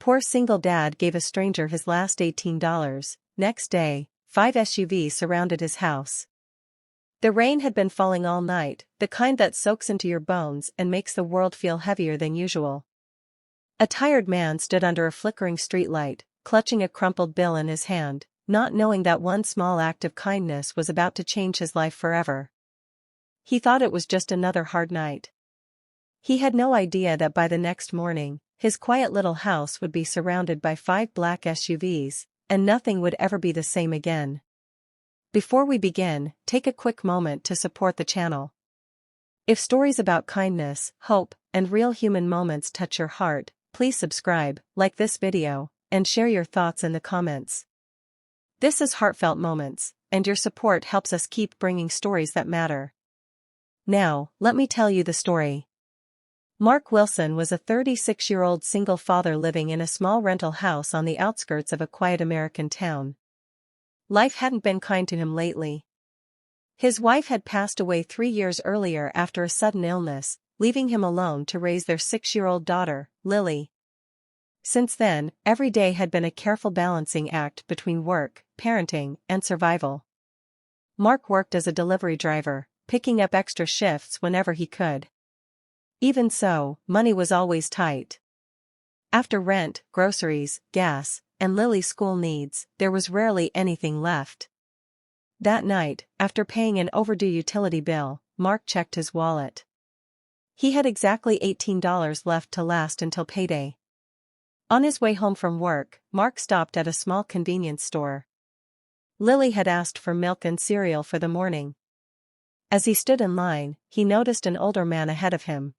Poor single dad gave a stranger his last $18. Next day, 5 SUVs surrounded his house. The rain had been falling all night, the kind that soaks into your bones and makes the world feel heavier than usual. A tired man stood under a flickering streetlight, clutching a crumpled bill in his hand, not knowing that one small act of kindness was about to change his life forever. He thought it was just another hard night. He had no idea that by the next morning, his quiet little house would be surrounded by 5 black SUVs, and nothing would ever be the same again. Before we begin, take a quick moment to support the channel. If stories about kindness, hope, and real human moments touch your heart, please subscribe, like this video, and share your thoughts in the comments. This is Heartfelt Moments, and your support helps us keep bringing stories that matter. Now, let me tell you the story. Mark Wilson was a 36-year-old single father living in a small rental house on the outskirts of a quiet American town. Life hadn't been kind to him lately. His wife had passed away 3 years earlier after a sudden illness, leaving him alone to raise their 6-year-old daughter, Lily. Since then, every day had been a careful balancing act between work, parenting, and survival. Mark worked as a delivery driver, picking up extra shifts whenever he could. Even so, money was always tight. After rent, groceries, gas, and Lily's school needs, there was rarely anything left. That night, after paying an overdue utility bill, Mark checked his wallet. He had exactly $18 left to last until payday. On his way home from work, Mark stopped at a small convenience store. Lily had asked for milk and cereal for the morning. As he stood in line, he noticed an older man ahead of him.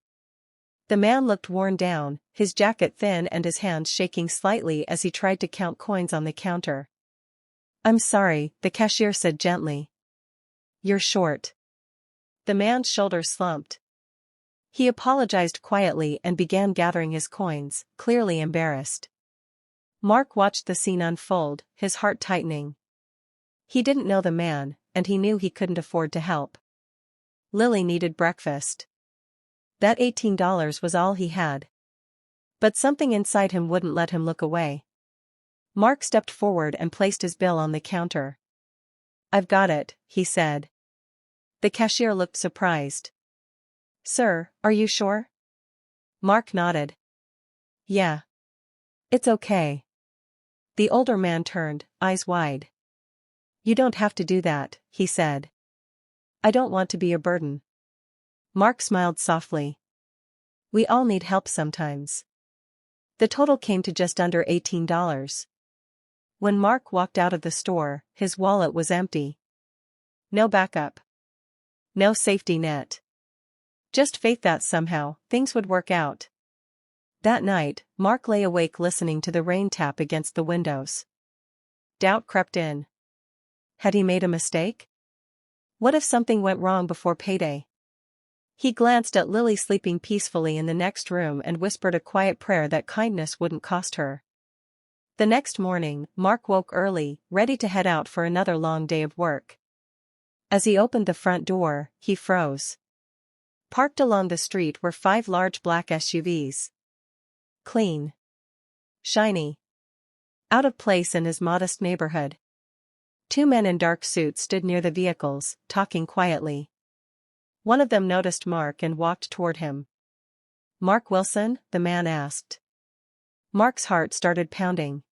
The man looked worn down, his jacket thin and his hands shaking slightly as he tried to count coins on the counter. "I'm sorry," the cashier said gently. "You're short." The man's shoulders slumped. He apologized quietly and began gathering his coins, clearly embarrassed. Mark watched the scene unfold, his heart tightening. He didn't know the man, and he knew he couldn't afford to help. Lily needed breakfast. That $18 was all he had. But something inside him wouldn't let him look away. Mark stepped forward and placed his bill on the counter. "I've got it," he said. The cashier looked surprised. "Sir, are you sure?" Mark nodded. "Yeah. It's okay." The older man turned, eyes wide. "You don't have to do that," he said. "I don't want to be a burden." Mark smiled softly. "We all need help sometimes." The total came to just under $18. When Mark walked out of the store, his wallet was empty. No backup. No safety net. Just faith that somehow, things would work out. That night, Mark lay awake listening to the rain tap against the windows. Doubt crept in. Had he made a mistake? What if something went wrong before payday? He glanced at Lily sleeping peacefully in the next room and whispered a quiet prayer that kindness wouldn't cost her. The next morning, Mark woke early, ready to head out for another long day of work. As he opened the front door, he froze. Parked along the street were 5 large black SUVs. Clean. Shiny. Out of place in his modest neighborhood. 2 men in dark suits stood near the vehicles, talking quietly. One of them noticed Mark and walked toward him. "Mark Wilson?" the man asked. Mark's heart started pounding.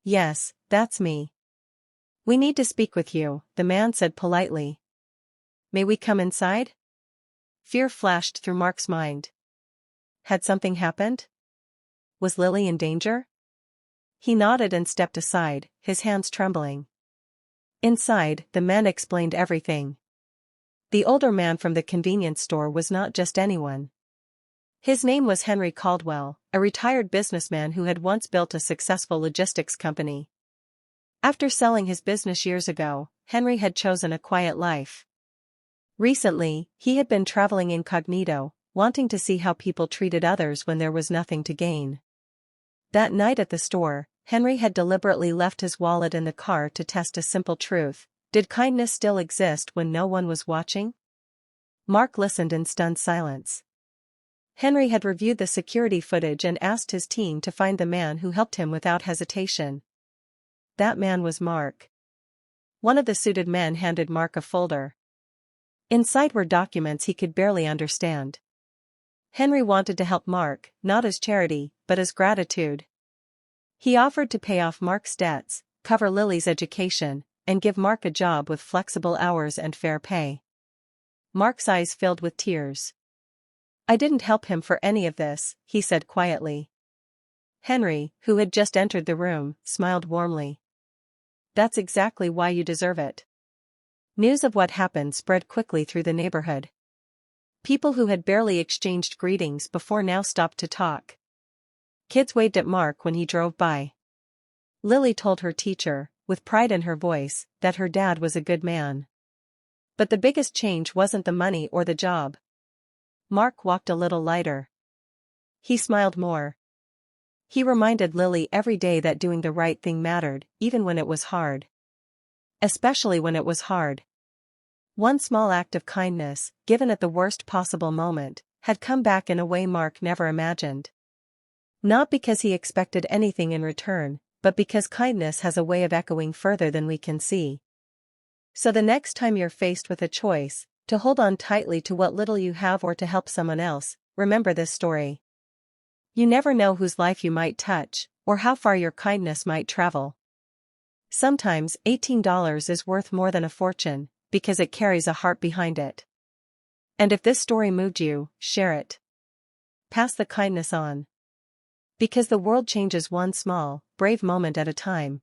"Yes, that's me." "We need to speak with you," the man said politely. "May we come inside?" Fear flashed through Mark's mind. Had something happened? Was Lily in danger? He nodded and stepped aside, his hands trembling. Inside, the men explained everything. The older man from the convenience store was not just anyone. His name was Henry Caldwell, a retired businessman who had once built a successful logistics company. After selling his business years ago, Henry had chosen a quiet life. Recently, he had been traveling incognito, wanting to see how people treated others when there was nothing to gain. That night at the store, Henry had deliberately left his wallet in the car to test a simple truth. Did kindness still exist when no one was watching? Mark listened in stunned silence. Henry had reviewed the security footage and asked his team to find the man who helped him without hesitation. That man was Mark. One of the suited men handed Mark a folder. Inside were documents he could barely understand. Henry wanted to help Mark, not as charity, but as gratitude. He offered to pay off Mark's debts, cover Lily's education, and give Mark a job with flexible hours and fair pay. Mark's eyes filled with tears. "I didn't help him for any of this," he said quietly. Henry, who had just entered the room, smiled warmly. "That's exactly why you deserve it." News of what happened spread quickly through the neighborhood. People who had barely exchanged greetings before now stopped to talk. Kids waved at Mark when he drove by. Lily told her teacher, with pride in her voice, that her dad was a good man. But the biggest change wasn't the money or the job. Mark walked a little lighter. He smiled more. He reminded Lily every day that doing the right thing mattered, even when it was hard. Especially when it was hard. One small act of kindness, given at the worst possible moment, had come back in a way Mark never imagined. Not because he expected anything in return, but because kindness has a way of echoing further than we can see. So the next time you're faced with a choice, to hold on tightly to what little you have or to help someone else, remember this story. You never know whose life you might touch, or how far your kindness might travel. Sometimes $18 is worth more than a fortune, because it carries a heart behind it. And if this story moved you, share it. Pass the kindness on. Because the world changes one small, brave moment at a time.